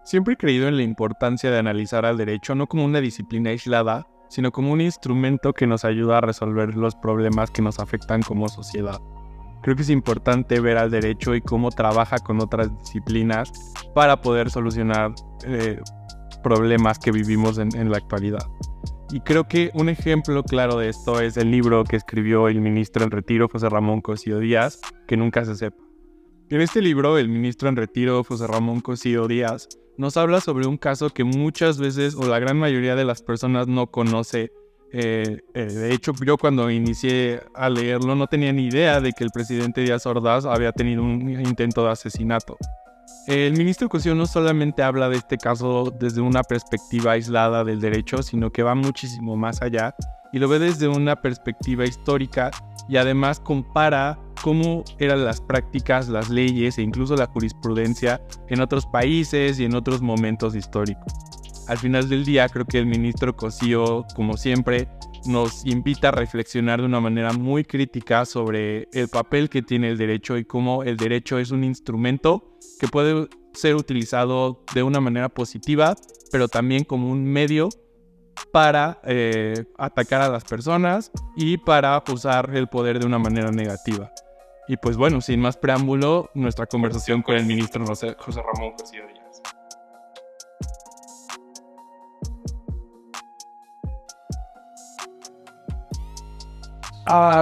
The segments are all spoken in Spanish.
Siempre he creído en la importancia de analizar al derecho no como una disciplina aislada, sino como un instrumento que nos ayuda a resolver los problemas que nos afectan como sociedad. Creo que es importante ver al derecho y cómo trabaja con otras disciplinas para poder solucionar problemas que vivimos en la actualidad. Y creo que un ejemplo claro de esto es el libro que escribió el ministro en retiro, José Ramón Cosío Díaz, Que nunca se sepa. En este libro, el ministro en retiro, José Ramón Cosío Díaz, nos habla sobre un caso que muchas veces, o la gran mayoría de las personas, no conoce. De hecho, yo cuando inicié a leerlo no tenía ni idea de que el presidente Díaz Ordaz había tenido un intento de asesinato. El ministro Cosío no solamente habla de este caso desde una perspectiva aislada del derecho, sino que va muchísimo más allá y lo ve desde una perspectiva histórica y además compara cómo eran las prácticas, las leyes e incluso la jurisprudencia en otros países y en otros momentos históricos. Al final del día, creo que el ministro Cosío, como siempre, nos invita a reflexionar de una manera muy crítica sobre el papel que tiene el derecho y cómo el derecho es un instrumento que puede ser utilizado de una manera positiva, pero también como un medio para atacar a las personas y para usar el poder de una manera negativa. Y pues bueno, sin más preámbulo, nuestra conversación con el ministro José Ramón Cosío Díaz.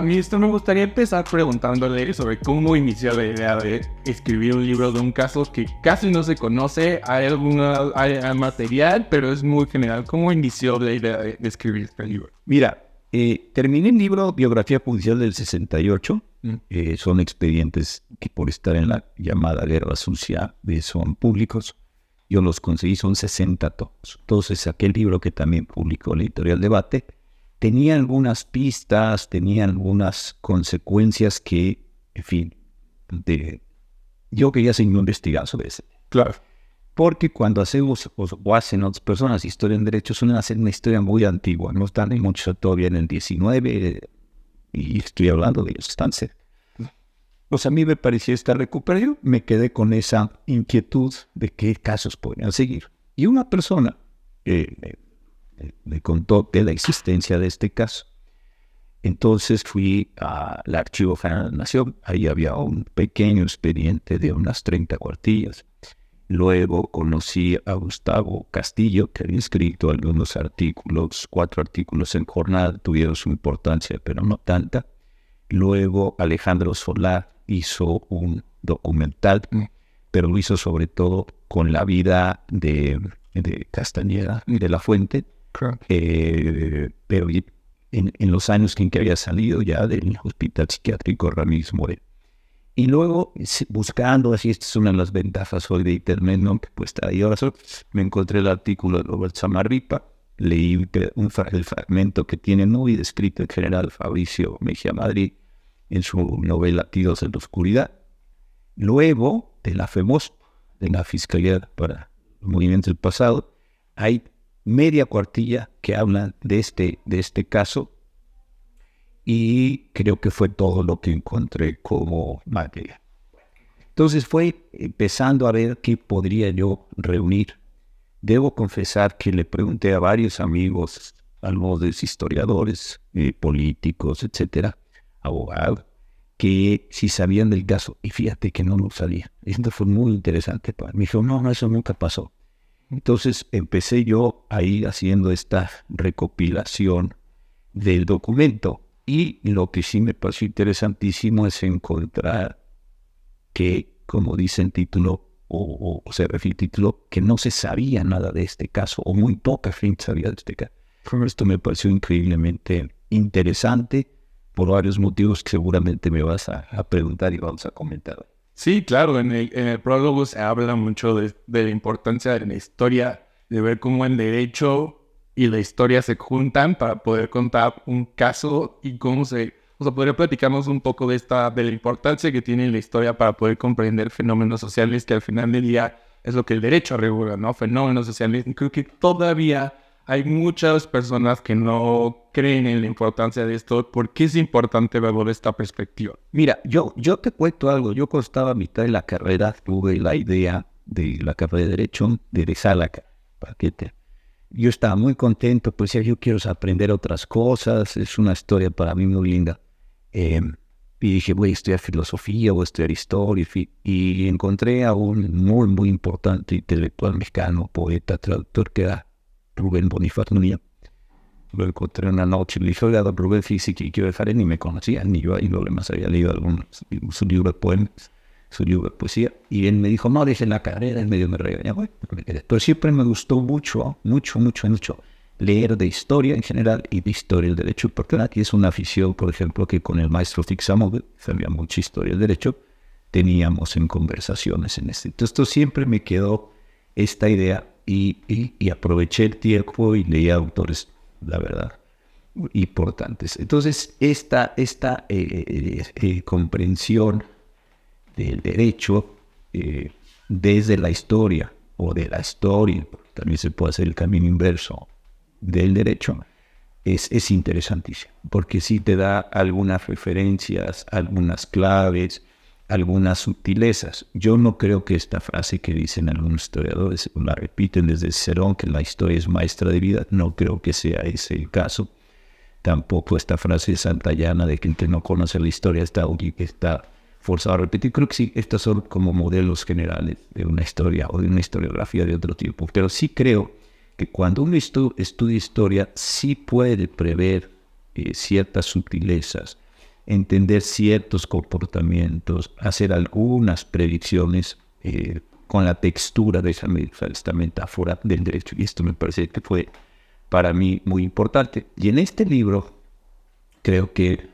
Ministro, me gustaría empezar preguntándole sobre cómo inició la idea de escribir un libro de un caso que casi no se conoce. Hay material, pero es muy general. ¿Cómo inició la idea de escribir este libro? Mira, terminé el libro Biografía Judicial del 68. Son expedientes que por estar en la llamada Guerra Sucia son públicos. Yo los conseguí, son 60 tomos. Entonces, aquel libro que también publicó la editorial Debate tenía algunas pistas, tenía algunas consecuencias que, en fin, yo quería seguir investigando sobre eso. Claro. Porque cuando hacemos o hacen otras personas historia en derecho, suelen hacer una historia muy antigua. No están en mucho todavía en el 19, y estoy hablando de ellos, están cerca. Pues a mí me parecía esta recuperación, me quedé con esa inquietud de qué casos podrían seguir. Y una persona me contó de la existencia de este caso. Entonces fui al Archivo General de la Nación, ahí había un pequeño expediente de unas 30 cuartillas. Luego conocí a Gustavo Castillo, que había escrito algunos artículos, 4 artículos en Jornal, tuvieron su importancia, pero no tanta. Luego Alejandro Solar hizo un documental, pero lo hizo sobre todo con la vida de Castañeda de la Fuente, pero en los años en que había salido ya del Hospital Psiquiátrico Ramírez Moreno. Y luego, buscando, así esta es una de las ventajas hoy de Internet, ¿no? Pues ahí ahora me encontré el artículo de Robert Samarripa, leí el fragmento que tiene muy descrito el general Fabricio Mejía Madrid en su novela Tiros en la Oscuridad. Luego, de la FEMOS, de la Fiscalía para el Movimiento del Pasado, hay media cuartilla que habla de este caso, y creo que fue todo lo que encontré como material. Entonces fue empezando a ver qué podría yo reunir. Debo confesar que le pregunté a varios amigos, algunos historiadores, políticos, etcétera, abogados, que si sabían del caso, y fíjate que no lo sabía. Esto fue muy interesante para mí. Me dijo, no, eso nunca pasó. Entonces empecé yo a ir haciendo esta recopilación del documento, y lo que sí me pareció interesantísimo es encontrar que, como dice el título, o se refiere al título, que no se sabía nada de este caso, o muy poca gente sabía de este caso. Esto me pareció increíblemente interesante por varios motivos que seguramente me vas a preguntar y vamos a comentar. Sí, claro, en el prólogo se habla mucho de la importancia de la historia, de ver cómo el derecho y la historia se juntan para poder contar un caso y cómo podría platicarnos un poco de la importancia que tiene la historia para poder comprender fenómenos sociales, que al final del día es lo que el derecho regula, ¿no? Fenómenos sociales. Y creo que todavía hay muchas personas que no creen en la importancia de esto. ¿Por qué es importante verlo de esta perspectiva? Mira, yo te cuento algo. Yo cuando estaba a mitad de la carrera tuve la idea de la carrera de Derecho, de Salaca, paquete. Yo estaba muy contento, pues yo quiero aprender otras cosas, es una historia para mí muy linda. Y dije, voy a estudiar filosofía, voy a estudiar historia, y encontré a un muy, muy importante intelectual mexicano, poeta, traductor, que era Rubén Bonifaz Núñez. Lo encontré una noche, le dije, oiga, don Rubén, fíjese que quiero dejar, y ni me conocía, ni yo ahí lo demás había leído su libro de poemas, su libro de poesía, y él me dijo, no, deje la carrera, en medio me regañó, bueno, me quedé. Pero siempre me gustó mucho leer de historia en general y de historia del derecho, porque aquí es una afición, por ejemplo, que con el maestro Fixamove, sabía mucha historia del derecho, teníamos en conversaciones en este. Entonces, esto siempre me quedó esta idea y aproveché el tiempo y leí autores, la verdad, importantes. Entonces, esta comprensión del derecho desde la historia o de la historia, también se puede hacer el camino inverso del derecho, es interesantísimo, porque sí te da algunas referencias, algunas claves, algunas sutilezas. Yo no creo que esta frase que dicen algunos historiadores, la repiten desde Cicerón, que la historia es maestra de vida, no creo que sea ese el caso. Tampoco esta frase santayana de que el que no conoce la historia está forzado a repetir. Creo que sí, estos son como modelos generales de una historia o de una historiografía de otro tipo. Pero sí creo que cuando uno estudia historia, sí puede prever ciertas sutilezas, entender ciertos comportamientos, hacer algunas predicciones con la textura de esta metáfora del derecho. Y esto me parece que fue para mí muy importante. Y en este libro creo que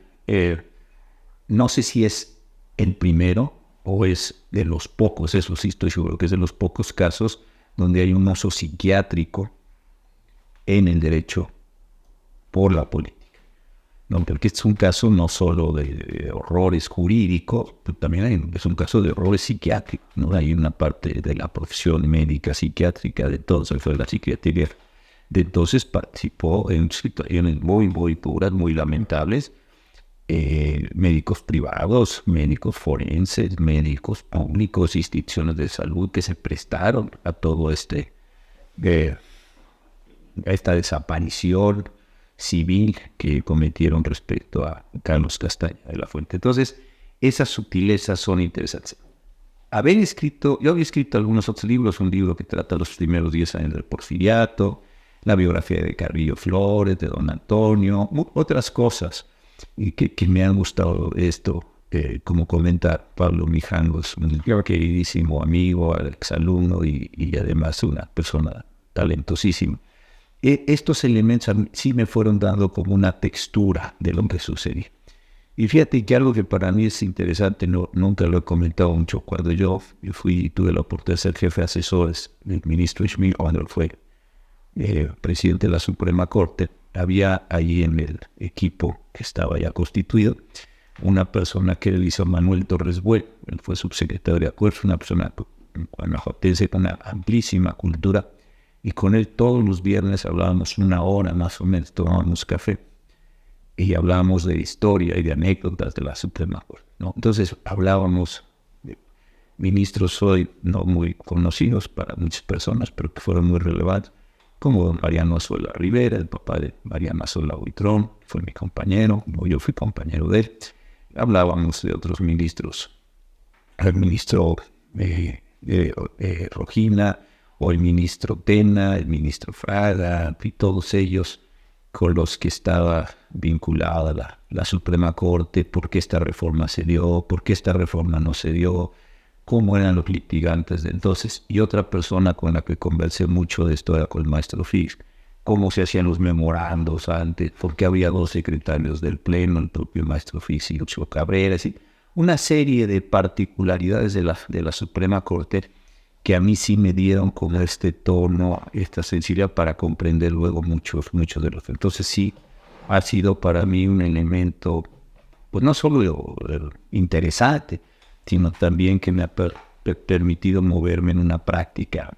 no sé si es el primero o es de los pocos, eso sí estoy seguro que es de los pocos casos donde hay un uso psiquiátrico en el derecho por la política. No, porque es un caso no solo de horrores jurídicos, pero también es un caso de horrores psiquiátricos, ¿no? Hay una parte de la profesión médica psiquiátrica, de todo eso de la psiquiatría. De entonces participó en situaciones muy, muy duras, muy lamentables. Médicos privados, médicos forenses, médicos públicos, instituciones de salud que se prestaron a todo a esta desaparición civil que cometieron respecto a Carlos Castaña de la Fuente. Entonces, esas sutilezas son interesantes. Yo había escrito algunos otros libros, un libro que trata los primeros 10 años del Porfiriato, la biografía de Carrillo Flores, de Don Antonio, otras cosas y que me han gustado esto, como comenta Pablo Mijangos, un queridísimo amigo, exalumno y además una persona talentosísima. Estos elementos sí me fueron dando como una textura de lo que sucedía. Y fíjate que algo que para mí es interesante, nunca lo he comentado mucho, cuando yo tuve la oportunidad de ser jefe de asesores del ministro Schmidt, cuando él fue presidente de la Suprema Corte, había ahí en el equipo que estaba ya constituido una persona que él hizo Manuel Torres Buey, él fue subsecretario de Acuerdos, una persona guanajuatense con una amplísima cultura, y con él todos los viernes hablábamos una hora más o menos, tomábamos café y hablábamos de historia y de anécdotas de la Suprema Corte, ¿no? Entonces hablábamos de ministros hoy no muy conocidos para muchas personas, pero que fueron muy relevantes, como don Mariano Azuela Rivera, el papá de Mariano Azuela Buitrón, fue mi compañero, yo fui compañero de él. Hablábamos de otros ministros, el ministro Rojina, o el ministro Tena, el ministro Fraga, y todos ellos con los que estaba vinculada la Suprema Corte, por qué esta reforma se dio, por qué esta reforma no se dio, cómo eran los litigantes de entonces. Y otra persona con la que conversé mucho de esto era con el maestro Fix, cómo se hacían los memorandos antes, porque había 2 secretarios del Pleno, el propio maestro Fix y Ochoa Cabrera, así, una serie de particularidades de la Suprema Corte que a mí sí me dieron como este tono, esta sensibilidad para comprender luego muchos de los. Entonces sí, ha sido para mí un elemento, pues no solo interesante, sino también que me ha permitido moverme en una práctica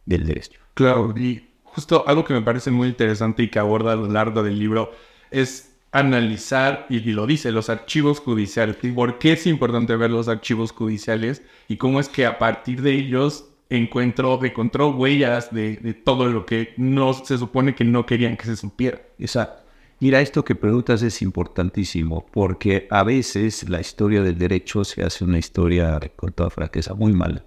del derecho. Claro, y justo algo que me parece muy interesante y que aborda a lo largo del libro es analizar, y lo dice, los archivos judiciales. ¿Por qué es importante ver los archivos judiciales? Y cómo es que a partir de ellos encontró huellas de todo lo que no se supone que no querían que se supiera. Exacto. Mira, esto que preguntas es importantísimo, porque a veces la historia del derecho se hace una historia, con toda franqueza, muy mala.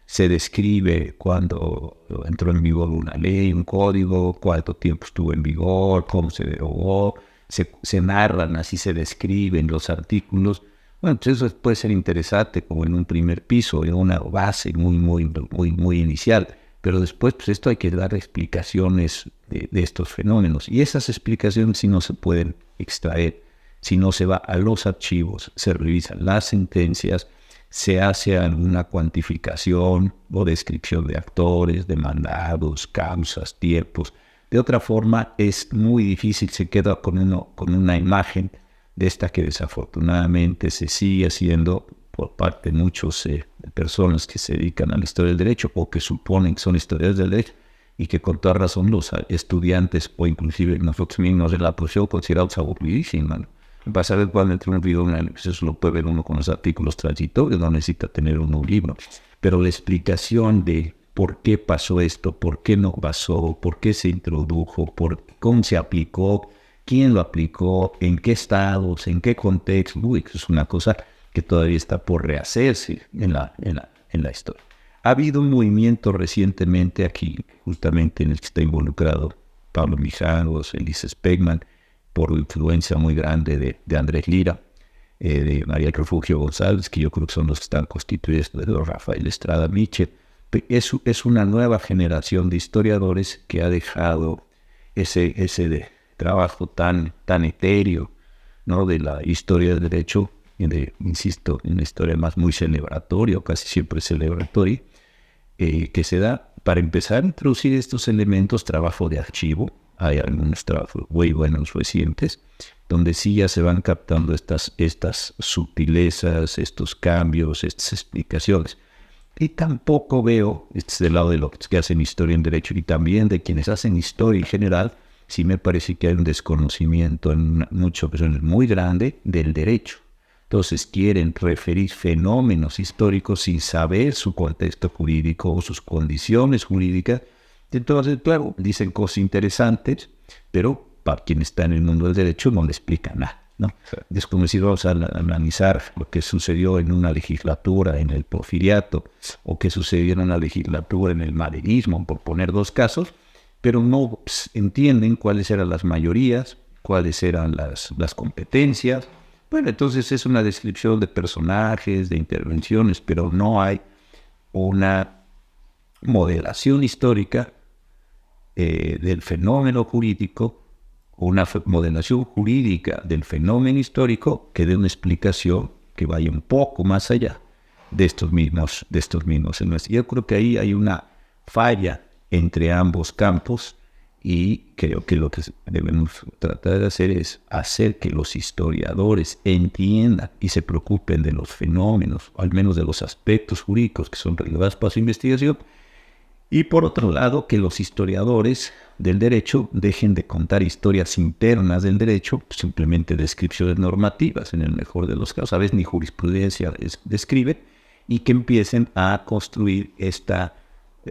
Se describe cuando entró en vigor una ley, un código, cuánto tiempo estuvo en vigor, cómo se derogó, se narran, así se describen los artículos. Bueno, pues eso puede ser interesante como en un primer piso, en una base muy inicial. Pero después, pues esto hay que dar explicaciones de estos fenómenos. Y esas explicaciones sí no se pueden extraer, si no se va a los archivos, se revisan las sentencias, se hace alguna cuantificación o descripción de actores, demandados, causas, tiempos. De otra forma, es muy difícil, se queda con una imagen de esta que desafortunadamente se sigue haciendo por parte de muchas personas que se dedican a la historia del derecho o que suponen que son historiadores del derecho y que con toda razón los estudiantes o inclusive nosotros mismos de la profesión consideramos aburridísima, ¿no? Vas a ver cuando entre un video, eso lo puede ver uno con los artículos transitorios, no necesita tener uno un libro, pero la explicación de por qué pasó esto, por qué no pasó, por qué se introdujo, cómo se aplicó, quién lo aplicó, en qué estados, en qué contexto, es una cosa que todavía está por rehacerse en la historia. Ha habido un movimiento recientemente aquí, justamente en el que está involucrado Pablo Mijangos, Elise Spegman, por influencia muy grande de Andrés Lira, de María del Refugio González, que yo creo que son los que están constituidos, de Rafael Estrada Mitchell. Es una nueva generación de historiadores que ha dejado ese trabajo tan etéreo, ¿no?, de la historia del derecho, insisto, en la historia más muy celebratoria, o casi siempre celebratoria, que se da para empezar a introducir estos elementos, trabajo de archivo. Hay algunos trabajos muy buenos recientes, donde sí ya se van captando estas sutilezas, estos cambios, estas explicaciones. Y tampoco veo, del lado de los que hacen historia en derecho y también de quienes hacen historia en general, sí me parece que hay un desconocimiento en muchas ocasiones muy grande del derecho. Entonces quieren referir fenómenos históricos sin saber su contexto jurídico o sus condiciones jurídicas. Entonces, claro, dicen cosas interesantes, pero para quien está en el mundo del derecho no le explican nada, ¿no? Es como si vamos a analizar lo que sucedió en una legislatura en el porfiriato o que sucedió en una legislatura en el maderismo, por poner dos casos, pero no entienden cuáles eran las mayorías, cuáles eran las competencias. Bueno, entonces es una descripción de personajes, de intervenciones, pero no hay una modelación histórica del fenómeno jurídico, una modelación jurídica del fenómeno histórico que dé una explicación que vaya un poco más allá de estos mismos elementos. Yo creo que ahí hay una falla entre ambos campos y creo que lo que debemos tratar de hacer es hacer que los historiadores entiendan y se preocupen de los fenómenos, o al menos de los aspectos jurídicos que son relevantes para su investigación. Y por otro lado, que los historiadores del derecho dejen de contar historias internas del derecho, simplemente descripciones normativas, en el mejor de los casos, a veces ni jurisprudencia describe, y que empiecen a construir esta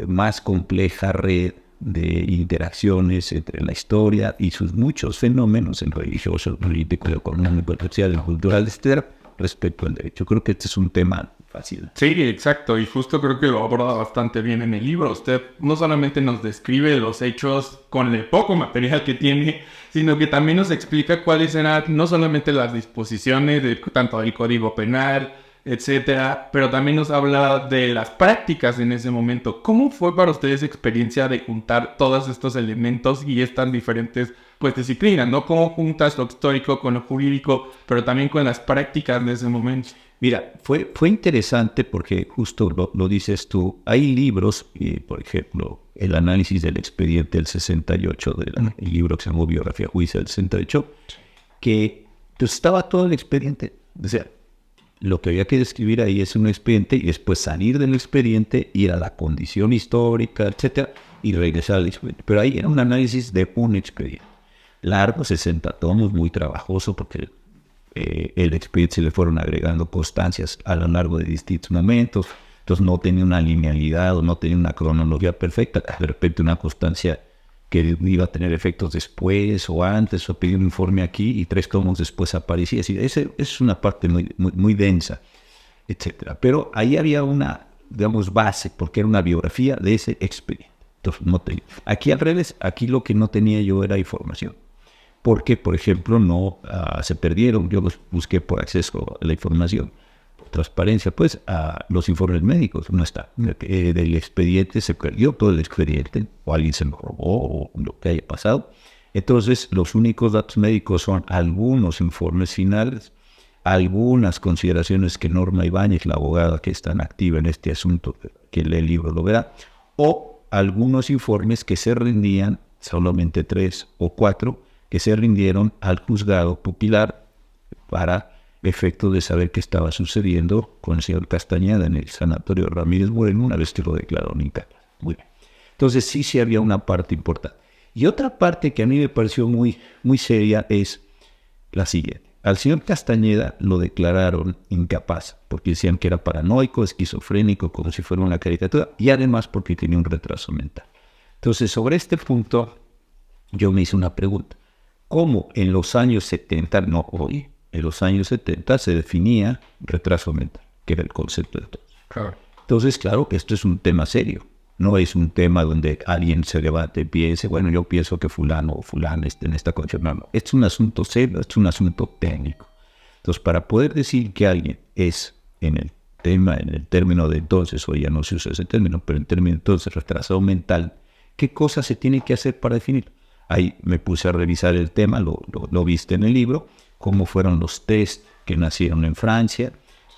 más compleja red de interacciones entre la historia y sus muchos fenómenos en religioso, político, económico, social, cultural, etc., respecto al derecho. Creo que este es un tema fácil. Sí, exacto, y justo creo que lo aborda bastante bien en el libro. Usted no solamente nos describe los hechos con el poco material que tiene, sino que también nos explica cuáles eran no solamente las disposiciones de tanto del Código Penal, etcétera, pero también nos habla de las prácticas en ese momento. ¿Cómo fue para ustedes esa experiencia de juntar todos estos elementos y estas diferentes disciplinas, ¿no? ¿Cómo juntas lo histórico con lo jurídico, pero también con las prácticas de ese momento? Mira, fue interesante porque justo lo dices tú. Hay libros, por ejemplo, el análisis del expediente del 68, el libro que se llamó Biografía Juicio del 68, que pues, estaba todo el expediente. O sea, lo que había que describir ahí es un expediente y después salir del expediente, ir a la condición histórica, etcétera, y regresar al expediente. Pero ahí era un análisis de un expediente. largo, 60 tomos, muy trabajoso, porque el expediente se le fueron agregando constancias a lo largo de distintos momentos. Entonces no tenía una linealidad o no tenía una cronología perfecta. De repente una constancia que iba a tener efectos después o antes, o pedí un informe aquí y 3 tomos después aparecía. Esa es una parte muy densa, etcétera. Pero ahí había una, digamos, base, porque era una biografía de ese expediente. Entonces, aquí al revés, aquí lo que no tenía yo era información. Porque, por ejemplo, no se perdieron, yo los busqué por acceso a la información, por transparencia, pues, a los informes médicos, no está. Del expediente se perdió todo el expediente, o alguien se lo robó, o lo que haya pasado. Entonces, los únicos datos médicos son algunos informes finales, algunas consideraciones que Norma Ibáñez, la abogada que es tan activa en este asunto, que lee el libro lo verá, o algunos informes que se rendían, solamente 3 o 4, que se rindieron al juzgado pupilar para efecto de saber qué estaba sucediendo con el señor Castañeda en el sanatorio Ramírez Bueno, una vez que lo declararon incapaz. Muy bien. Entonces sí había una parte importante. Y otra parte que a mí me pareció muy seria es la siguiente. Al señor Castañeda lo declararon incapaz porque decían que era paranoico, esquizofrénico, como si fuera una caricatura, y además porque tenía un retraso mental. Entonces, sobre este punto, yo me hice una pregunta. ¿Cómo en los años 70, no hoy, en los años 70 se definía retraso mental, que era el concepto de todos? Claro. Entonces, claro que esto es un tema serio. No es un tema donde alguien se debate y piense, bueno, yo pienso que fulano o fulana en esta condición. No. Es un asunto serio, es un asunto técnico. Entonces, para poder decir que alguien es en el término de entonces, hoy ya no se usa ese término, pero en el término de entonces retrasado mental, ¿qué cosas se tiene que hacer para definirlo? Ahí me puse a revisar el tema, lo viste en el libro, cómo fueron los test que nacieron en Francia,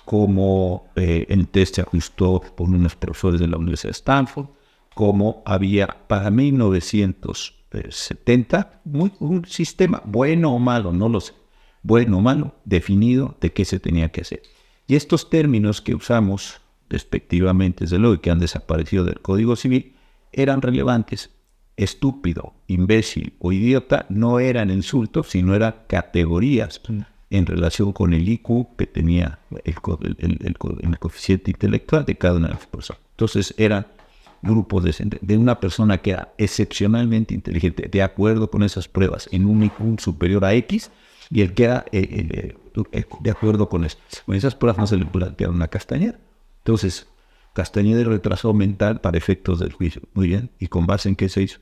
cómo el test se ajustó por unos profesores de la Universidad de Stanford, cómo había para 1970 un sistema, bueno o malo, no lo sé, bueno o malo, definido de qué se tenía que hacer. Y estos términos que usamos despectivamente, desde luego, que han desaparecido del Código Civil, eran relevantes. Estúpido, imbécil o idiota no eran insultos, sino eran categorías en relación con el IQ que tenía el coeficiente intelectual de cada una de las personas. Entonces eran grupos de una persona que era excepcionalmente inteligente, de acuerdo con esas pruebas, en un IQ superior a X, y el que era de acuerdo con eso. Con esas pruebas no se le plantearon a Castañeda. Entonces, Castañeda retrasó mental para efectos del juicio. Muy bien. ¿Y con base en qué se hizo?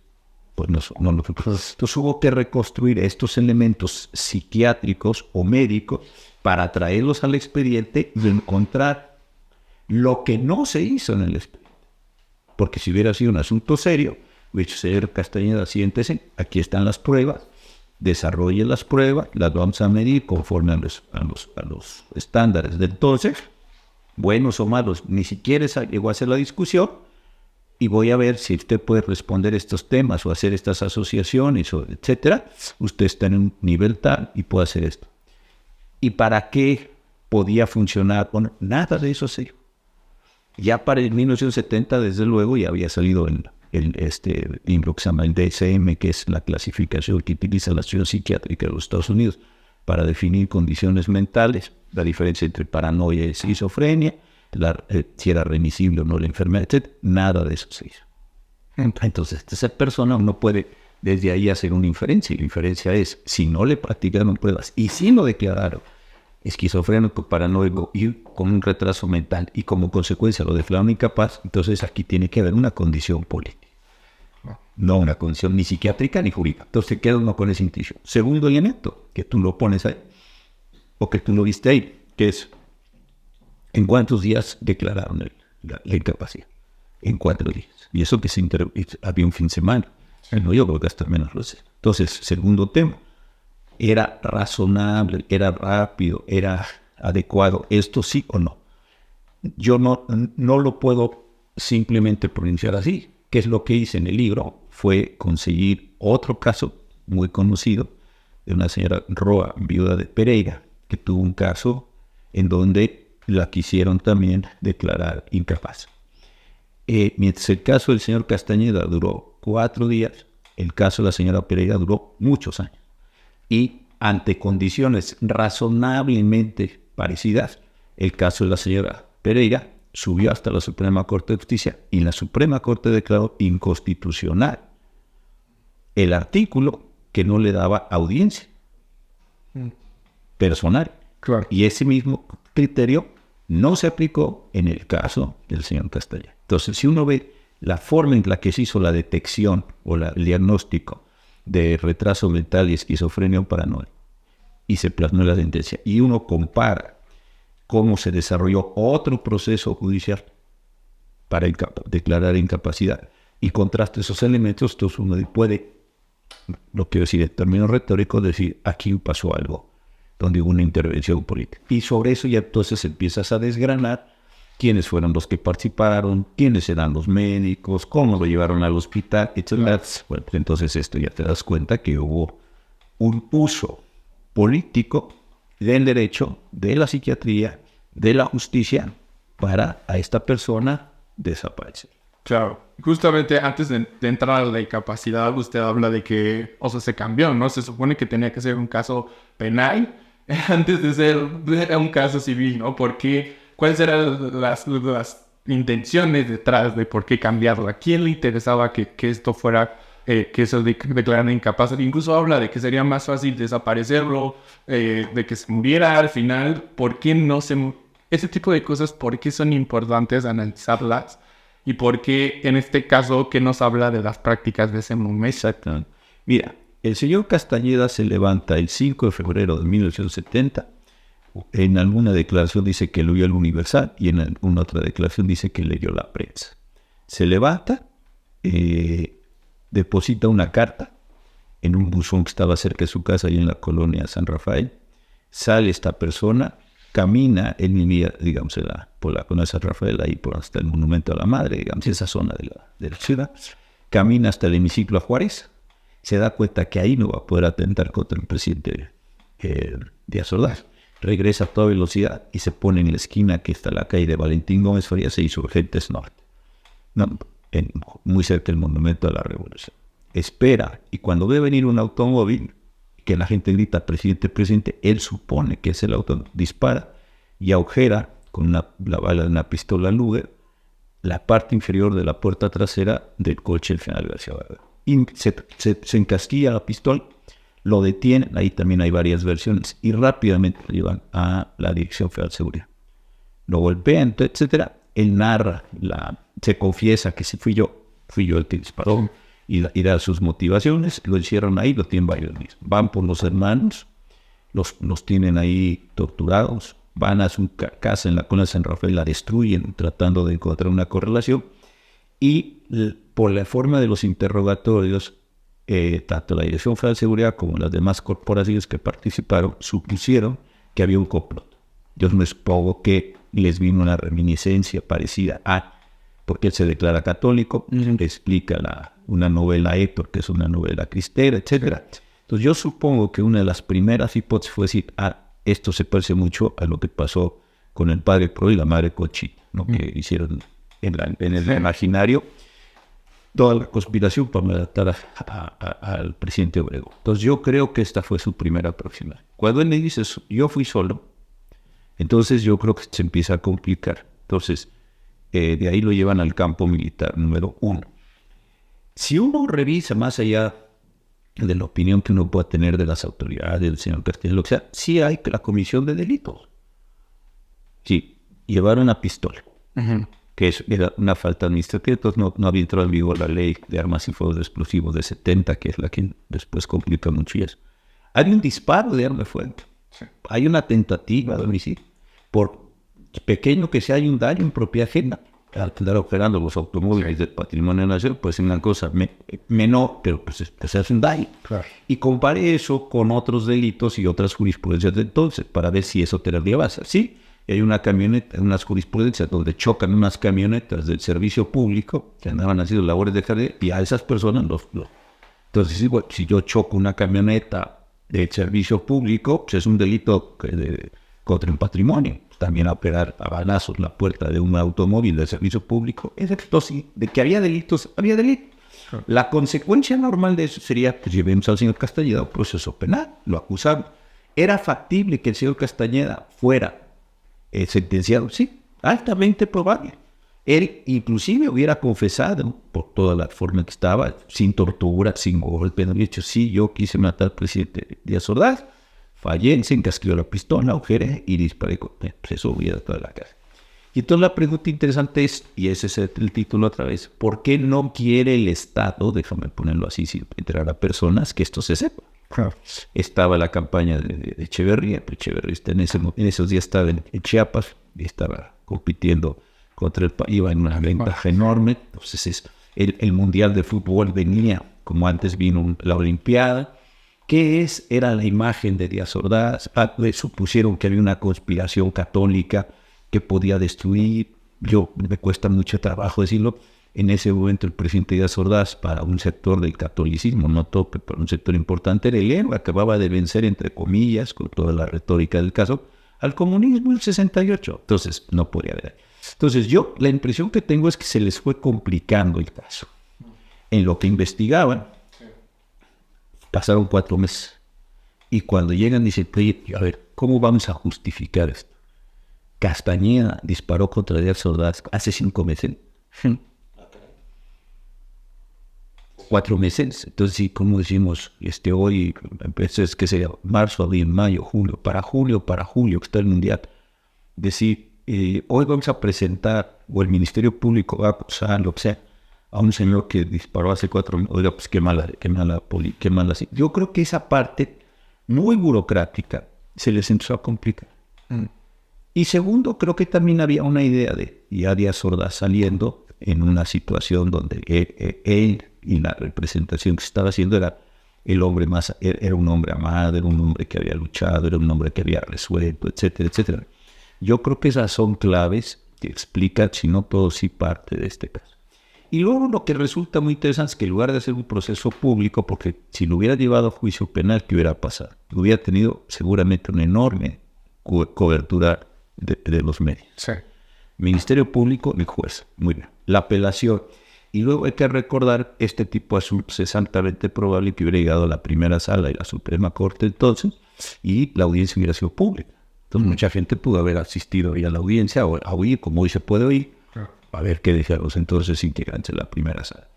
Pues no lo supo. Entonces hubo que reconstruir estos elementos psiquiátricos o médicos para traerlos al expediente y encontrar lo que no se hizo en el expediente. Porque si hubiera sido un asunto serio, hubiera dicho, señor Castañeda, siéntese, aquí están las pruebas, desarrolle las pruebas, las vamos a medir conforme a los estándares de entonces, buenos o malos, ni siquiera llegó a hacer la discusión, y voy a ver si usted puede responder estos temas o hacer estas asociaciones, etcétera. Usted está en un nivel tal y puede hacer esto. ¿Y para qué podía funcionar? Bueno, nada de eso se dio. Ya para el 1970, desde luego, ya había salido el libro que se llama el DSM, que es la clasificación que utiliza la Asociación Psiquiátrica de los Estados Unidos para definir condiciones mentales, la diferencia entre paranoia y esquizofrenia, si era remisible o no la enfermedad, etc. Nada de eso se hizo. Entonces, esa persona no puede desde ahí hacer una inferencia, y la inferencia es, si no le practicaron pruebas y si lo declararon esquizofrénico, paranoico y con un retraso mental y como consecuencia lo declararon incapaz, entonces aquí tiene que haber una condición política, no una condición ni psiquiátrica ni jurídica. Entonces queda uno con ese indicio. Segundo elemento, que tú lo pones ahí, o que tú lo viste ahí, que es, ¿en cuántos días declararon la incapacidad? En 4 días. Y eso que había un fin de semana. No, yo creo que hasta menos lo sé. Entonces, segundo tema, ¿era razonable, era rápido, era adecuado? ¿Esto sí o no? Yo no lo puedo simplemente pronunciar así. ¿Qué es lo que hice en el libro? Fue conseguir otro caso muy conocido de una señora Roa, viuda de Pereira, que tuvo un caso en donde la quisieron también declarar incapaz. Mientras el caso del señor Castañeda duró 4 días, el caso de la señora Pereira duró muchos años. y ante condiciones razonablemente parecidas, el caso de la señora Pereira subió hasta la Suprema Corte de Justicia y la Suprema Corte declaró inconstitucional el artículo que no le daba audiencia personal. Claro. Y ese mismo criterio no se aplicó en el caso del señor Castañeda. Entonces, si uno ve la forma en la que se hizo la detección o el diagnóstico de retraso mental y esquizofrenia o paranoia, y se plasmó en la sentencia, y uno compara cómo se desarrolló otro proceso judicial para declarar incapacidad, y contrasta esos elementos, entonces uno puede, lo quiero decir en términos retóricos, decir, aquí pasó algo, donde hubo una intervención política. Y sobre eso ya entonces empiezas a desgranar quiénes fueron los que participaron, quiénes eran los médicos, cómo lo llevaron al hospital, etc. Bueno, pues entonces esto ya te das cuenta que hubo un uso político del derecho, de la psiquiatría, de la justicia, para a esta persona desaparecer. Claro. Justamente antes de entrar a la incapacidad, usted habla de que, o sea, se cambió, ¿no? Se supone que tenía que ser un caso penal antes de ser un caso civil, ¿no? ¿Por qué? ¿Cuáles eran las intenciones detrás de por qué cambiarlo? ¿A quién le interesaba que esto fuera, que se declarara incapaz? Incluso habla de que sería más fácil desaparecerlo, de que se muriera al final. ¿Por qué no se... Ese tipo de cosas, ¿por qué son importantes analizarlas? Y por qué, en este caso, que nos habla de las prácticas de ese momento. Exactamente. Mira, el señor Castañeda se levanta el 5 de febrero de 1970. En alguna declaración dice que leyó el Universal y en alguna otra declaración dice que leyó la prensa. Se levanta, deposita una carta en un buzón que estaba cerca de su casa y en la colonia San Rafael. Sale esta persona, camina en mi digamos, por la colonia San Rafael, ahí por hasta el Monumento a la Madre, digamos, esa zona de la ciudad. Camina hasta el hemiciclo a Juárez. Se da cuenta que ahí no va a poder atentar contra el presidente Díaz Ordaz. Regresa a toda velocidad y se pone en la esquina que está la calle de Valentín Gómez Farías e Insurgentes Norte, muy cerca del Monumento a la Revolución. Espera, y cuando ve venir un automóvil, que la gente grita, presidente, presidente, él supone que es el auto, dispara y agujera con la bala de una pistola Luger la parte inferior de la puerta trasera del coche del general García Bernal. Y se encasquilla la pistola, lo detienen, ahí también hay varias versiones, y rápidamente lo llevan a la Dirección Federal de Seguridad. Lo golpean, etcétera. Él narra, se confiesa que fui yo el que disparó, y da sus motivaciones, lo encierran ahí, lo tienen varios días. Van por los hermanos, los tienen ahí torturados, van a su casa en la colonia San Rafael, la destruyen tratando de encontrar una correlación, y por la forma de los interrogatorios, tanto la Dirección Federal de Seguridad como las demás corporaciones que participaron supusieron que había un complot. Yo me supongo que les vino una reminiscencia parecida porque él se declara católico, le explica una novela Héctor, que es una novela cristera, etc. Entonces yo supongo que una de las primeras hipótesis fue decir, esto se parece mucho a lo que pasó con el padre Pro y la madre Conchita, ¿no? Que hicieron en el imaginario toda la conspiración para matar al presidente Obregón. Entonces yo creo que esta fue su primera aproximación. Cuando él me dice eso, yo fui solo, entonces yo creo que se empieza a complicar. Entonces de ahí lo llevan al campo militar número 1. Si uno revisa más allá de la opinión que uno pueda tener de las autoridades, del señor Castañeda, lo que sea, sí hay la comisión de delitos. Sí, llevaron una pistola. Que era una falta administrativa, entonces no había entrado en vigor la ley de armas y fuegos explosivos de 70, que es la que después complica mucho eso. Hay un disparo de arma de fuego, hay una tentativa de homicidio. Por pequeño que sea, hay un daño en propiedad ajena. Al andar operando los automóviles del patrimonio nacional, pues es una cosa menor, pero pues se hace un daño. Claro. Y compare eso con otros delitos y otras jurisprudencias de entonces, para ver si eso tendría base. Sí, hay una camioneta, unas jurisprudencias donde chocan unas camionetas del servicio público que andaban haciendo labores de jardín, y a esas personas Entonces, igual, si yo choco una camioneta de servicio público, pues es un delito contra el patrimonio. También a operar a balazos la puerta de un automóvil de servicio público. Entonces, de que había delitos, había delitos. La consecuencia normal de eso sería, pues llevemos al señor Castañeda a un proceso penal, lo acusamos. ¿Era factible que el señor Castañeda fuera sentenciado? Sí, altamente probable. Él inclusive hubiera confesado por toda la forma que estaba, sin tortura, sin golpe, no había dicho, sí, yo quise matar al presidente Díaz Ordaz, fallé, se encasquilló la pistola, agujeré y disparé con él. Pues eso hubiera toda la casa. Y entonces la pregunta interesante es, y ese es el título otra vez, ¿por qué no quiere el Estado, déjame ponerlo así sin entrar a personas, que esto se sepa? Claro. Estaba la campaña de Echeverría, Echeverría en esos días estaba en Chiapas y estaba compitiendo contra el país, iba en una ventaja enorme. Entonces el Mundial de Fútbol venía, como antes vino la Olimpiada. ¿Qué era la imagen de Díaz Ordaz? Supusieron que había una conspiración católica que podía destruir. Me cuesta mucho trabajo decirlo. En ese momento el presidente Díaz Ordaz, para un sector del catolicismo, no tope, pero un sector importante, era el héroe, acababa de vencer, entre comillas, con toda la retórica del caso, al comunismo en el 68. Entonces, no podía haber. Entonces, la impresión que tengo es que se les fue complicando el caso. En lo que investigaban, pasaron 4 meses. Y cuando llegan, dicen, a ver, ¿cómo vamos a justificar esto? Castañeda disparó contra Díaz Ordaz hace 5 meses. 4 meses. Entonces, sí, como decimos, hoy, es que sería marzo, abril, mayo, julio, para julio, que está el Mundial. Decir, hoy vamos a presentar, o el Ministerio Público va a acusar, lo que sea, a un señor que disparó hace 4 meses. Oiga, pues qué mala. Yo creo que esa parte, muy burocrática, se les empezó a complicar. Y segundo, creo que también había una idea de Díaz Ordaz saliendo en una situación donde él y la representación que se estaba haciendo era el hombre era un hombre amado, era un hombre que había luchado, era un hombre que había resuelto, etcétera, etcétera. Yo creo que esas son claves que explican, si no todo, sí parte de este caso. Y luego lo que resulta muy interesante es que en lugar de hacer un proceso público, porque si lo hubiera llevado a juicio penal, ¿qué hubiera pasado? Hubiera tenido seguramente una enorme cobertura de los medios. Sí. Ministerio Público y juez. Muy bien. La apelación. Y luego hay que recordar, este tipo de asuntos es altamente probable que hubiera llegado a la primera sala y la Suprema Corte entonces, y la audiencia hubiera sido pública. Entonces mucha gente pudo haber asistido ahí a la audiencia, o a oír, como hoy se puede oír, a ver qué decían los entonces integrantes de la primera sala.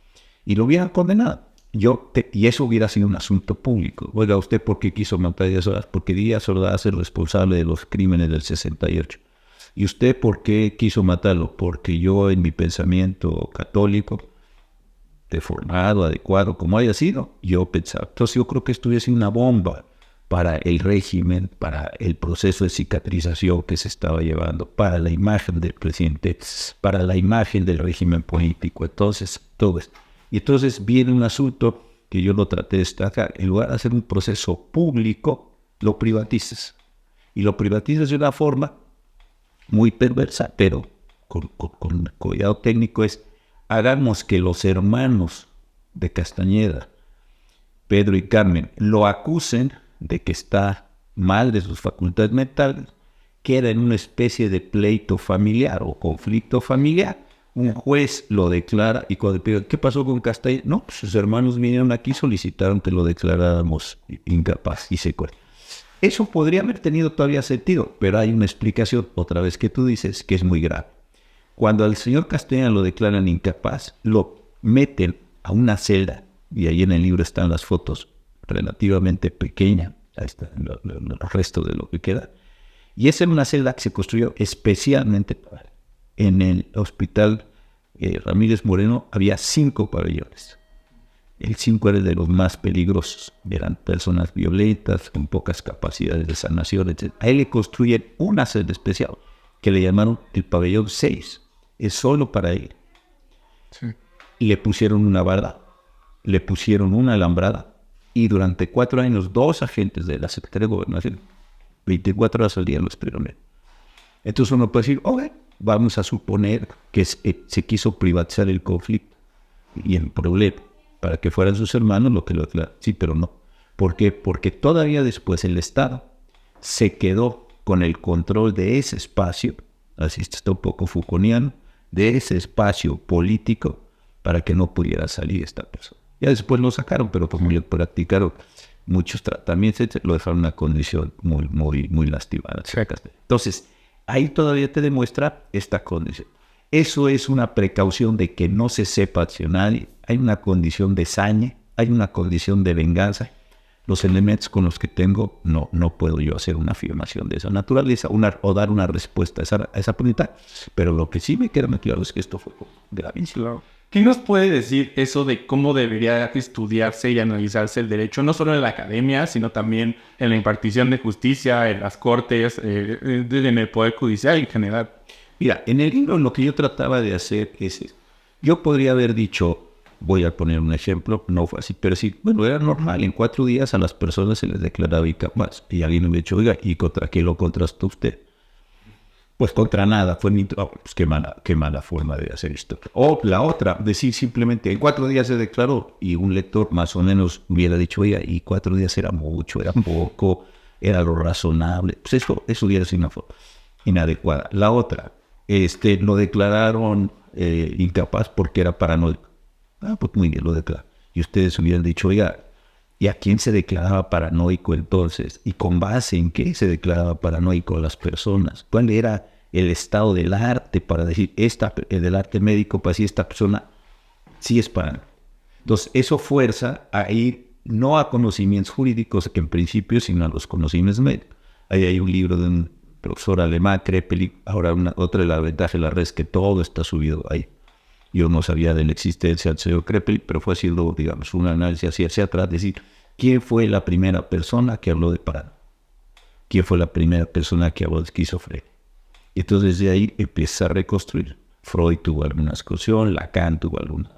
Y lo hubieran condenado. Y eso hubiera sido un asunto público. Oiga, ¿usted por qué quiso matar a Díaz Ordaz? Porque Díaz Ordaz es el responsable de los crímenes del 68. ¿Y usted por qué quiso matarlo? Porque yo, en mi pensamiento católico, deformado, adecuado, como haya sido, yo pensaba. Entonces yo creo que esto hubiera sido una bomba para el régimen, para el proceso de cicatrización que se estaba llevando, para la imagen del presidente, para la imagen del régimen político. Entonces, todo esto. Y entonces viene un asunto que yo lo traté de destacar. En lugar de hacer un proceso público, lo privatizas. Y lo privatizas de una forma muy perversa, pero con cuidado técnico, hagamos que los hermanos de Castañeda, Pedro y Carmen, lo acusen de que está mal de sus facultades mentales, queda en una especie de pleito familiar o conflicto familiar. Un juez lo declara y cuando pide, ¿qué pasó con Castañeda? No, pues sus hermanos vinieron aquí, solicitaron que lo declaráramos incapaz y se cuenta. Eso podría haber tenido todavía sentido, pero hay una explicación, otra vez que tú dices, que es muy grave. Cuando al señor Castañeda lo declaran incapaz, lo meten a una celda, y ahí en el libro están las fotos, relativamente pequeña, ahí está el resto de lo que queda, y es en una celda que se construyó especialmente para él. En el hospital Ramírez Moreno había 5 pabellones. El 5 era de los más peligrosos. Eran personas violentas, con pocas capacidades de sanación, etc. A él le construyen una celda especial, que le llamaron el pabellón 6. Es solo para él. Sí. Le pusieron una barda, le pusieron una alambrada, y durante 4 años, 2 agentes de la Secretaría de Gobernación, 24 horas al día, lo estuvieron. Entonces uno puede decir, vamos a suponer que se quiso privatizar el conflicto y el problema para que fueran sus hermanos lo que lo declaran. Sí, pero no. ¿Por qué? Porque todavía después el Estado se quedó con el control de ese espacio, así está un poco Foucaultiano, de ese espacio político para que no pudiera salir esta persona. Ya después lo sacaron, pero como ya practicaron muchos tratamientos, lo dejaron en una condición muy lastimada. Entonces, ahí todavía te demuestra esta condición. Eso es una precaución de que no se sepa accionar. Hay una condición de saña, hay una condición de venganza. Los elementos con los que tengo, no puedo yo hacer una afirmación de esa naturaleza o dar una respuesta a esa pregunta. Pero lo que sí me queda muy claro es que esto fue gravísimo. ¿Qué nos puede decir eso de cómo debería estudiarse y analizarse el derecho, no solo en la academia, sino también en la impartición de justicia, en las cortes, en el Poder Judicial en general? Mira, en el libro lo que yo trataba de hacer es, yo podría haber dicho, voy a poner un ejemplo, no fue así, pero sí, bueno, era normal, en 4 días a las personas se les declaraba incapaz, y alguien me hubiera dicho, oiga, ¿y contra qué lo contrastó usted? Pues contra nada, fue mi trabajo. Pues qué mala forma de hacer esto. O la otra, decir simplemente, en 4 días se declaró, y un lector más o menos hubiera dicho, oiga, y 4 días era mucho, era poco, era lo razonable. Pues eso hubiera sido una forma inadecuada. La otra, lo declararon incapaz porque era paranoico. Pues muy bien, lo declaró. Y ustedes hubieran dicho, oiga, ¿y a quién se declaraba paranoico entonces? ¿Y con base en qué se declaraba paranoico a las personas? ¿Cuál era el estado del arte para decir, del arte médico, para decir esta persona sí es paranoica? Entonces, eso fuerza a ir no a conocimientos jurídicos en principio, sino a los conocimientos médicos. Ahí hay un libro de un profesor alemán, Krepel, ahora otra de las ventajas de la red es que todo está subido ahí. Yo no sabía de la existencia del señor Krepel, pero fue haciendo, digamos, un análisis hacia atrás, decir, ¿quién fue la primera persona que habló de paranoia? ¿Quién fue la primera persona que habló de esquizofrenia? Y entonces de ahí empieza a reconstruir. Freud tuvo alguna discusión, Lacan tuvo alguna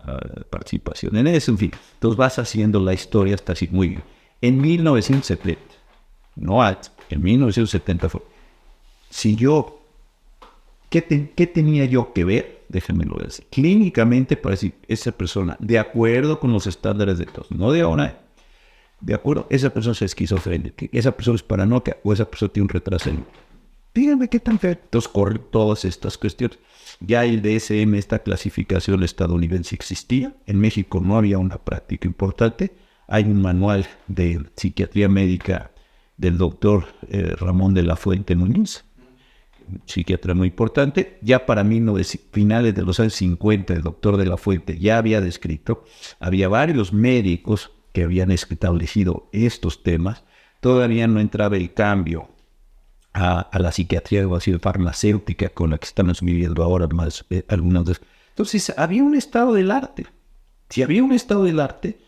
participación en eso, en fin. Entonces vas haciendo la historia hasta así muy bien. En 1970, no antes, en 1970 fue. Si yo, ¿qué tenía yo que ver? Déjenmelo decir. Clínicamente, para decir, esa persona, de acuerdo con los estándares de todos, no de ahora, de acuerdo, esa persona es esquizofrénica, esa persona es paranoica o esa persona tiene un retraso. Díganme qué tan feo. Entonces corren todas estas cuestiones. Ya el DSM, esta clasificación estadounidense existía. En México no había una práctica importante. Hay un manual de psiquiatría médica del doctor Ramón de la Fuente Núñez, psiquiatra muy importante. Ya para finales de los años 50, el doctor de la Fuente ya había descrito, había varios médicos que habían establecido estos temas. Todavía no entraba el cambio a la psiquiatría farmacéutica con la que estamos viviendo ahora más algunas veces. Entonces había un estado del arte. Si había un estado del arte,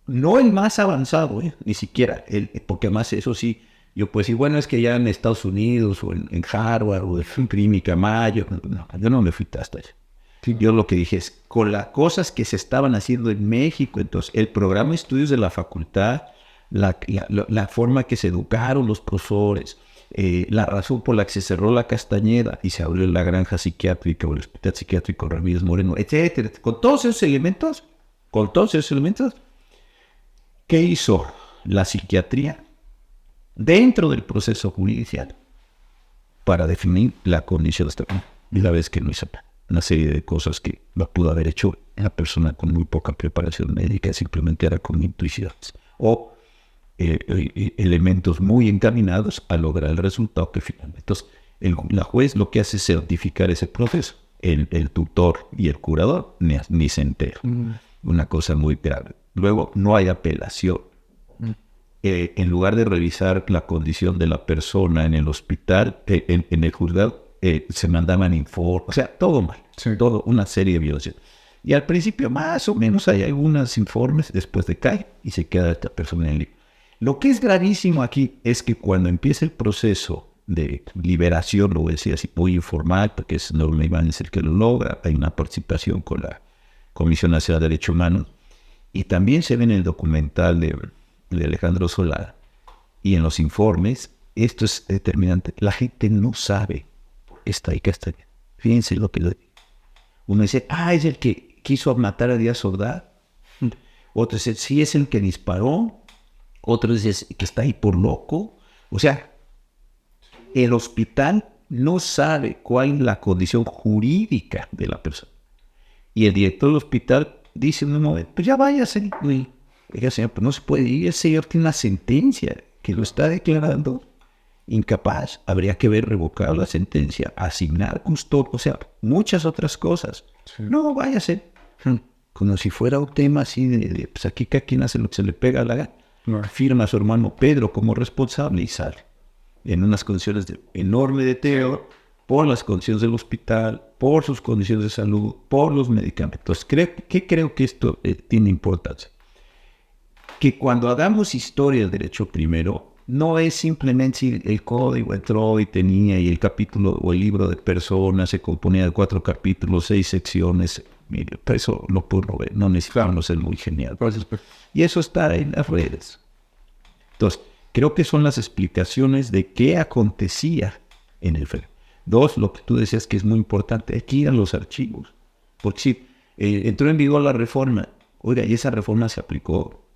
no el más avanzado, ni siquiera, porque además eso sí, yo puedo decir, bueno, es que ya en Estados Unidos o en Harvard o en Clínica Mayo, no, yo no me fui hasta allá. Sí. Yo lo que dije es, con las cosas que se estaban haciendo en México, entonces el programa de estudios de la facultad, la forma que se educaron los profesores, la razón por la que se cerró la Castañeda y se abrió la granja psiquiátrica o el hospital psiquiátrico Ramírez Moreno, etcétera, con todos esos elementos, ¿qué hizo la psiquiatría dentro del proceso judicial para definir la condición de esta persona? Y la vez que no hizo una serie de cosas que no pudo haber hecho una persona con muy poca preparación médica, simplemente era con intuiciones o elementos muy encaminados a lograr el resultado que finalmente. Entonces, la juez lo que hace es certificar ese proceso. El tutor y el curador ni se enteran. Una cosa muy grave. Luego, no hay apelación. En lugar de revisar la condición de la persona en el hospital, en el juzgado, se mandaban informes. O sea, todo mal. Sí. Todo, una serie de violaciones. Y al principio, más o menos, hay algunos informes, después decae y se queda esta persona en el libro. Lo que es gravísimo aquí es que cuando empieza el proceso de liberación, lo voy a decir así muy informal, porque es Norma Ibáñez el que lo logra, hay una participación con la Comisión Nacional de Derechos Humanos, y también se ve en el documental de Alejandro Solá, y en los informes, esto es determinante, la gente no sabe por qué está ahí Castañeda. Fíjense lo que le digo. Uno dice, es el que quiso matar a Díaz Ordaz. Otro dice, sí, es el que disparó. Otro dice que está ahí por loco. O sea, el hospital no sabe cuál es la condición jurídica de la persona. Y el director del hospital dice en un momento, pues ya váyase. Oiga, señor, pues no se puede ir, el señor tiene una sentencia que lo está declarando incapaz. Habría que ver revocado la sentencia, asignar custodio, o sea, muchas otras cosas. Sí. No, váyase. Como si fuera un tema así pues aquí cada quien hace lo que se le pega a la gana. No. Firma a su hermano Pedro como responsable y sale. En unas condiciones de enorme deterioro, por las condiciones del hospital, por sus condiciones de salud, por los medicamentos. Creo que esto tiene importancia. Que cuando hagamos historia del derecho primero, no es simplemente si el código entró y tenía, y el capítulo o el libro de personas se componía de 4 capítulos, 6 secciones. Mire, eso lo puedo ver, no necesitamos ser muy genial. Y eso está en las redes. Entonces, creo que son las explicaciones de qué acontecía en el fenómeno. 2, lo que tú decías que es muy importante, hay que ir a los archivos. Porque si entró en vigor la reforma, oiga, y esa reforma se aplicó.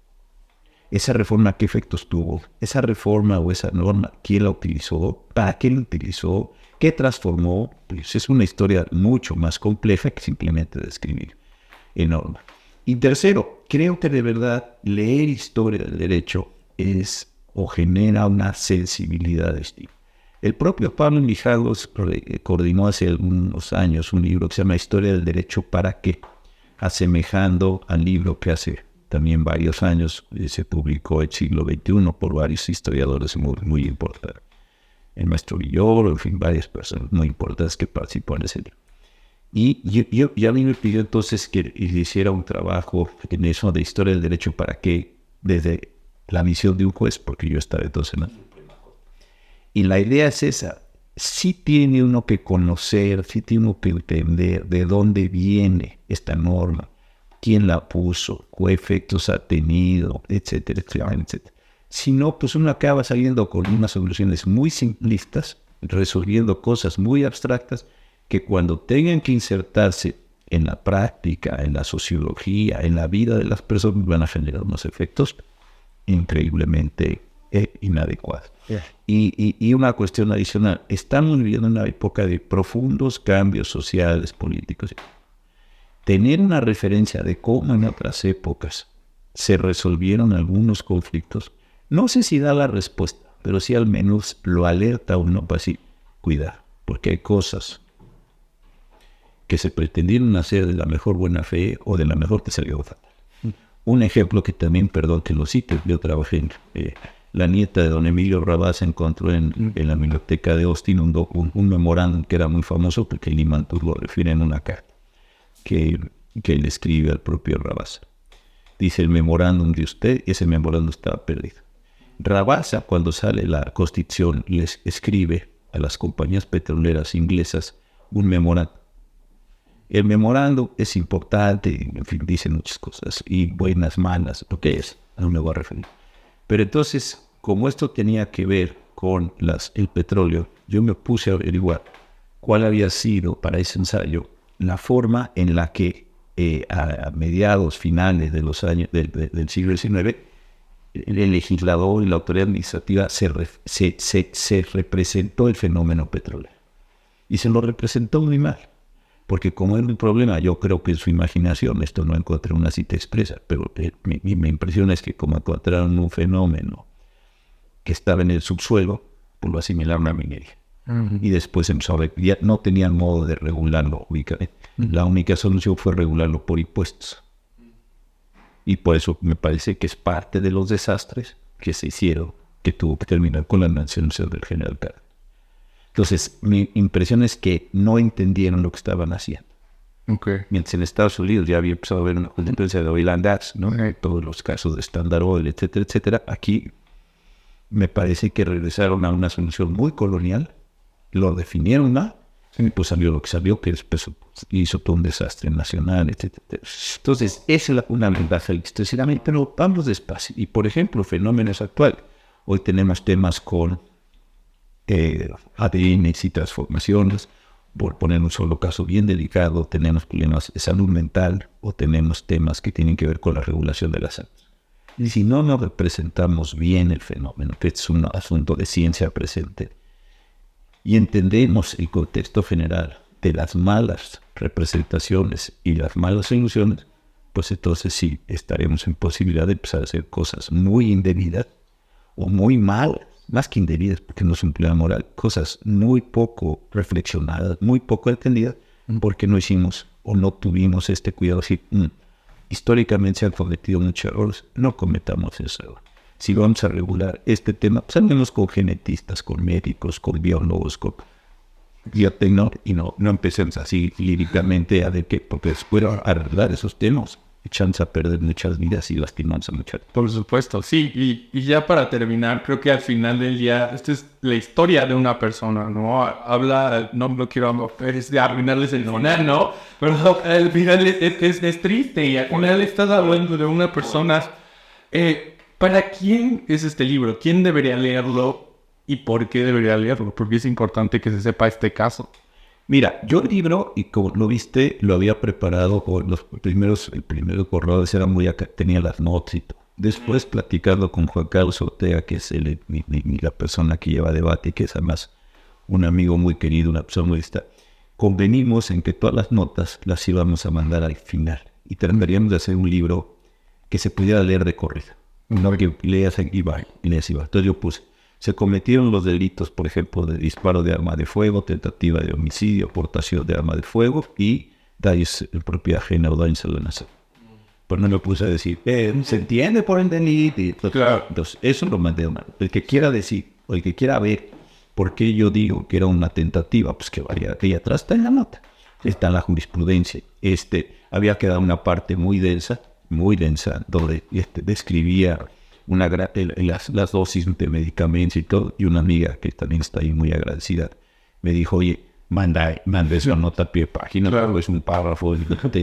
¿Esa reforma qué efectos tuvo? ¿Esa reforma o esa norma quién la utilizó? ¿Para qué la utilizó? ¿Qué transformó? Pues es una historia mucho más compleja que simplemente describir en norma. Y tercero, creo que de verdad leer historia del derecho es o genera una sensibilidad distinta. El propio Pablo Mijangos coordinó hace algunos años un libro que se llama Historia del Derecho para qué, asemejando al libro que hace también varios años se publicó el siglo XXI por varios historiadores muy importantes. El maestro Villoro, en fin, varias personas muy importantes que participaron en ese libro. Y a mí me pidió entonces que hiciera un trabajo en eso de historia del derecho para que, desde la visión de un juez, porque yo estaba entonces en la Suprema Corte. Y la idea es esa, sí tiene uno que conocer, sí tiene uno que entender de dónde viene esta norma, quién la puso, qué efectos ha tenido, etcétera, etcétera, etcétera. Si no, pues uno acaba saliendo con unas soluciones muy simplistas, resolviendo cosas muy abstractas, que cuando tengan que insertarse en la práctica, en la sociología, en la vida de las personas, van a generar unos efectos increíblemente inadecuados. Yeah. Y una cuestión adicional, estamos viviendo una época de profundos cambios sociales, políticos. Tener una referencia de cómo en otras épocas se resolvieron algunos conflictos, no sé si da la respuesta, pero sí al menos lo alerta a uno para decir, cuidado, porque hay cosas que se pretendieron hacer de la mejor buena fe o de la mejor que salió fatal. Un ejemplo que también, perdón que lo cite, yo trabajé en la nieta de don Emilio Rabasa encontró en la biblioteca de Austin un memorándum que era muy famoso porque Limantur lo refiere en una carta que le escribe al propio Rabasa. Dice el memorándum de usted, y ese memorándum estaba perdido. Rabasa, cuando sale la Constitución, les escribe a las compañías petroleras inglesas un memorándum. El memorándum es importante, en fin, dice muchas cosas, y buenas, malas, lo que es, no me voy a referir. Pero entonces, como esto tenía que ver con el petróleo, yo me puse a averiguar cuál había sido para ese ensayo la forma en la que a mediados, finales de los años del siglo XIX, el legislador y la autoridad administrativa se representó el fenómeno petrolero. Y se lo representó muy mal. Porque como era un problema, yo creo que en su imaginación, esto no encontré una cita expresa, pero mi impresión es que como encontraron un fenómeno que estaba en el subsuelo, pues lo asimilaron a minería. Uh-huh. Y después ya no tenían modo de regularlo únicamente. Uh-huh. La única solución fue regularlo por impuestos. Y por eso me parece que es parte de los desastres que se hicieron, que tuvo que terminar con la nacionalización del general Cárdenas. Entonces, mi impresión es que no entendieron lo que estaban haciendo. Okay. Mientras en Estados Unidos ya había empezado a haber una competencia de oil and gas, ¿no? Todos los casos de Standard Oil, etcétera, etcétera. Aquí me parece que regresaron a una solución muy colonial, lo definieron mal, y pues salió lo que salió, que después hizo todo un desastre nacional, etcétera, etcétera. Entonces, esa es una ventaja del historial, pero vamos despacio. Y, por ejemplo, fenómenos actuales. Hoy tenemos temas con ADN y transformaciones, por poner un solo caso bien delicado, tenemos problemas de salud mental o tenemos temas que tienen que ver con la regulación de la salud. Y si no nos representamos bien el fenómeno, que es un asunto de ciencia presente, y entendemos el contexto general de las malas representaciones y las malas ilusiones, pues entonces sí estaremos en posibilidad de empezar a hacer cosas muy indebidas o muy malas, más que indebidas, porque no es un problema moral, cosas muy poco reflexionadas, muy poco entendidas, porque no hicimos o no tuvimos este cuidado. Si, históricamente se han cometido muchos errores, no cometamos ese error. Si vamos a regular este tema, pues hablemos con genetistas, con médicos, con biólogos, con biotecnología, y no empecemos así líricamente a ver qué, porque después arreglar esos temas, echamos a perder muchas vidas y lastimamos a muchas. Por supuesto, sí. Y ya para terminar, creo que al final del día, esta es la historia de una persona, ¿no? Habla, no lo quiero de arruinarles el final, ¿no? Pero al final es triste y al final estás hablando de una persona. ¿Para quién es este libro? ¿Quién debería leerlo y por qué debería leerlo? Porque es importante que se sepa este caso. Mira, yo el libro, y como lo viste, lo había preparado con el primer correo era muy acá, tenía las notas y todo. Después, platicando con Juan Carlos Ortega, que es la persona que lleva debate, que es además un amigo muy querido, una persona muy lista, convenimos en que todas las notas las íbamos a mandar al final. Y trataríamos de hacer un libro que se pudiera leer de corrido. No que leas y va. Entonces yo puse: se cometieron los delitos, por ejemplo, de disparo de arma de fuego, tentativa de homicidio, portación de arma de fuego y daños en propiedad ajena o daños a la nación. Pero no me puse a decir, se entiende por el delito. Claro. Entonces, eso lo mandé, hermano. El que quiera decir, o el que quiera ver por qué yo digo que era una tentativa, pues que vaya ahí atrás, está en la nota. Está en la jurisprudencia. Había quedado una parte muy densa, donde describía las dosis de medicamentos y todo, y una amiga que también está ahí muy agradecida me dijo: oye, manda esa nota a pie de página, claro. Es un párrafo,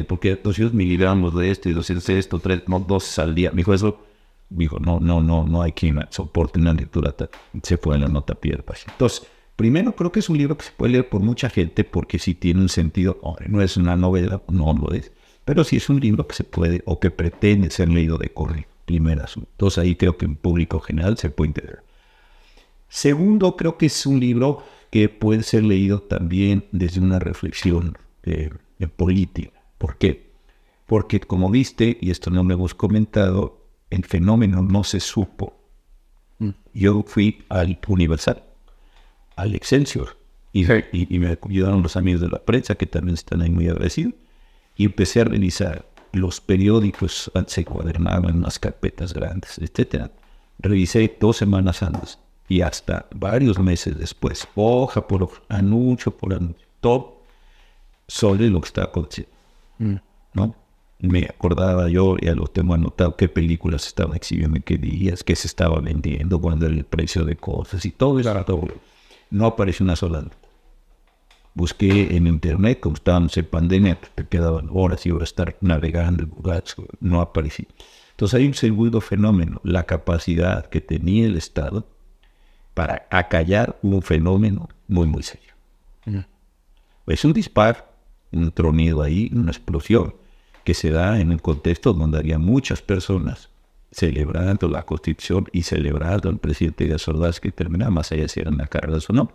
porque 200 miligramos de esto y 200 de esto, 3 dosis al día. Me dijo eso, no hay quien soporte una lectura. Se fue en la nota a pie de página. Entonces, primero creo que es un libro que se puede leer por mucha gente, porque sí tiene un sentido. No es una novela, no lo es, pero sí es un libro que se puede o que pretende ser leído de corrido. Primeras. Entonces ahí creo que en público general se puede entender. Segundo, creo que es un libro que puede ser leído también desde una reflexión política. ¿Por qué? Porque, como viste, y esto no lo hemos comentado, el fenómeno no se supo. Yo fui al Universal, al Excelsior, y me ayudaron los amigos de la prensa, que también están ahí muy agradecidos, y empecé a revisar los periódicos, se encuadernaban en unas carpetas grandes, etc. Revisé 2 semanas antes y hasta varios meses después, hoja por hoja, anuncio por anuncio, todo sobre lo que estaba aconteciendo. ¿No? Me acordaba yo, ya lo tengo anotado, qué películas se estaban exhibiendo en qué días, qué se estaba vendiendo, cuándo era el precio de cosas y todo eso. Todo. No apareció una sola nota. Busqué en internet, como estábamos en pandemia, te quedaban horas y horas estar navegando, no aparecía. Entonces hay un segundo fenómeno, la capacidad que tenía el Estado para acallar un fenómeno muy, muy serio. Es un disparo, un tronido ahí, una explosión, que se da en un contexto donde había muchas personas celebrando la Constitución y celebrando al presidente Díaz Ordaz, que terminaba, más allá si eran carreras o no.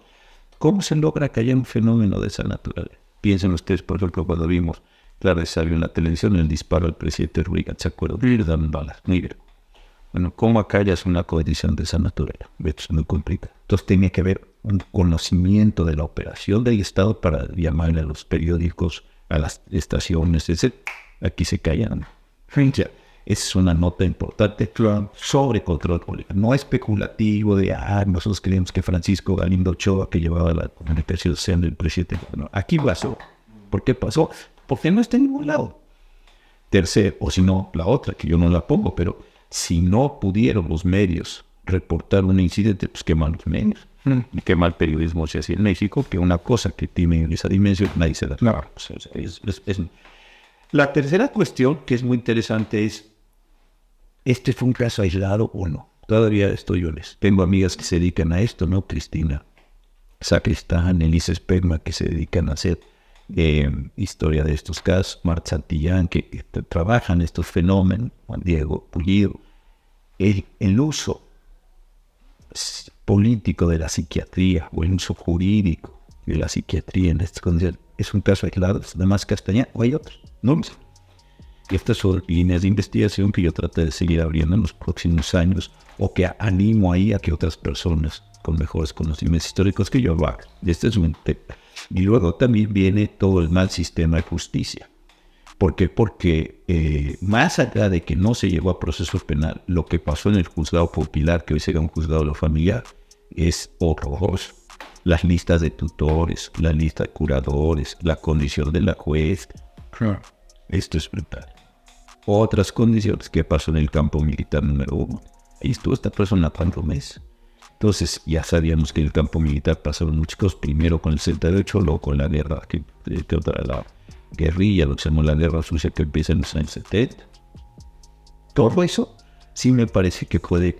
¿Cómo se logra callar un fenómeno de esa naturaleza? Piensen ustedes, por ejemplo, cuando vimos, claro, salió en la televisión el disparo al presidente Reagan, ¿se acuerdan? Dan balas, muy bien. Bueno, ¿cómo acallas una condición de esa naturaleza? Esto es muy complicado. Entonces tenía que haber un conocimiento de la operación del Estado para llamarle a los periódicos, a las estaciones, etc. Aquí se callan. Ya. Es una nota importante sobre control político. No especulativo de, nosotros creemos que Francisco Galindo Ochoa, que llevaba la comunicación social del presidente. No, aquí pasó. ¿Por qué pasó? Porque no está en ningún lado. Tercero, o si no, la otra, que yo no la pongo, pero si no pudieron los medios reportar un incidente, pues qué mal los medios. Qué mal periodismo se hacía en México, que una cosa que tiene esa dimensión nadie se da. No. La tercera cuestión, que es muy interesante, es: ¿este fue un caso aislado o no? Todavía estoy honesto. Tengo amigas que se dedican a esto, ¿no? Cristina Sacristán, Elisa Spegma, que se dedican a hacer historia de estos casos. Marta Santillán, que trabajan estos fenómenos. Juan Diego Pulido. El uso político de la psiquiatría o el uso jurídico de la psiquiatría en estas condiciones es un caso aislado, además Castañeda, o hay otros, no lo sé. Y estas son líneas de investigación que yo trato de seguir abriendo en los próximos años, o que animo ahí a que otras personas con mejores conocimientos históricos que yo lo hagan. Este es un tema. Y luego también viene todo el mal sistema de justicia. ¿Por qué? Porque más allá de que no se llegó a proceso penal, lo que pasó en el juzgado popular, que hoy será un juzgado de lo familiar, es horroroso. Las listas de tutores, la lista de curadores, la condición de la juez. Esto es brutal. Otras condiciones que pasó en el campo militar número 1. Ahí estuvo esta persona 4 meses. Entonces ya sabíamos que en el campo militar pasaron muchas cosas. Primero con el 78, luego con la guerra, la guerrilla, lo que se llama la guerra sucia, que empieza en los años 70. Todo eso sí me parece que puede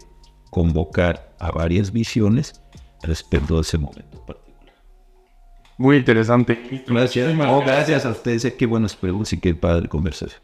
convocar a varias visiones respecto a ese momento particular. Muy interesante. Gracias. Gracias a ustedes. Qué buenas preguntas y qué padre conversación.